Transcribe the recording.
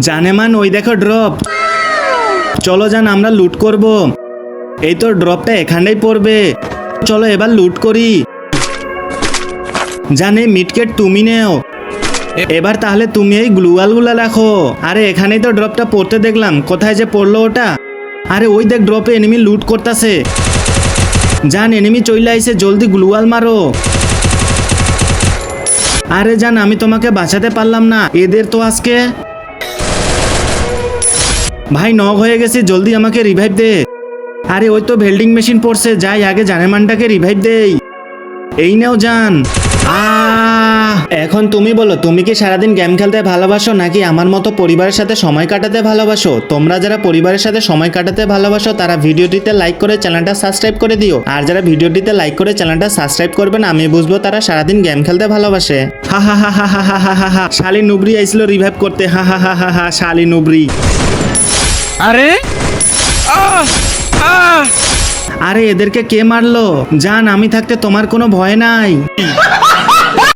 জানেমান ওই দেখো ড্রপ, চলো জান আমরা লুট করব। এই তো ড্রপটা এখানেই পড়বে, চলো এবার লুট করি। জানে মিটকেট তুমি নেও, এবার তাহলে তুমি এই গ্লুয়ালগুলা রাখো। আরে এখানেই তো ড্রপটা পড়তে দেখলাম, কোথায় যে পড়লো ওটা? আরে ওই দেখ ড্রপে এনিমি লুট করতেছে। জান এনিমি চলে আইছে, জলদি গ্লুয়াল মারো। আরে জান আমি তোমাকে বাঁচাতে পারলাম না, এদের তো আজকে ভাই নক হয়ে গেছে, জলদি আমাকে রিভাইভ দে। আরে ওই তো ভেল্ডিং মেশিন পড়ছে, যাই আগে জানেমানটাকে রিভাইভ দেই। এই নেও জান। এখন তুমি বলো, তুমি কি সারাদিন গেম খেলতে ভালোবাসো নাকি আমার মতো পরিবারের সাথে সময় কাটাতে ভালোবাসো? তোমরা যারা পরিবারের সাথে সময় কাটাতে ভালোবাসো তারা ভিডিওটিতে লাইক করে চ্যানেলটা সাবস্ক্রাইব করে দিও, আর যারা ভিডিওটিতে লাইক করে চ্যানেলটা সাবস্ক্রাইব করবে না আমি বুঝবো তারা সারাদিন গেম খেলতে ভালোবাসে। হা হা হা হা হা হা হা হা, শালি নুবরি আইছিল রিভাইভ করতে, হা হা হা হা হা, শালি নুবরি। আরে আরে এদেরকে কে মারলো? জান আমি থাকতে তোমার কোনো ভয় নাই।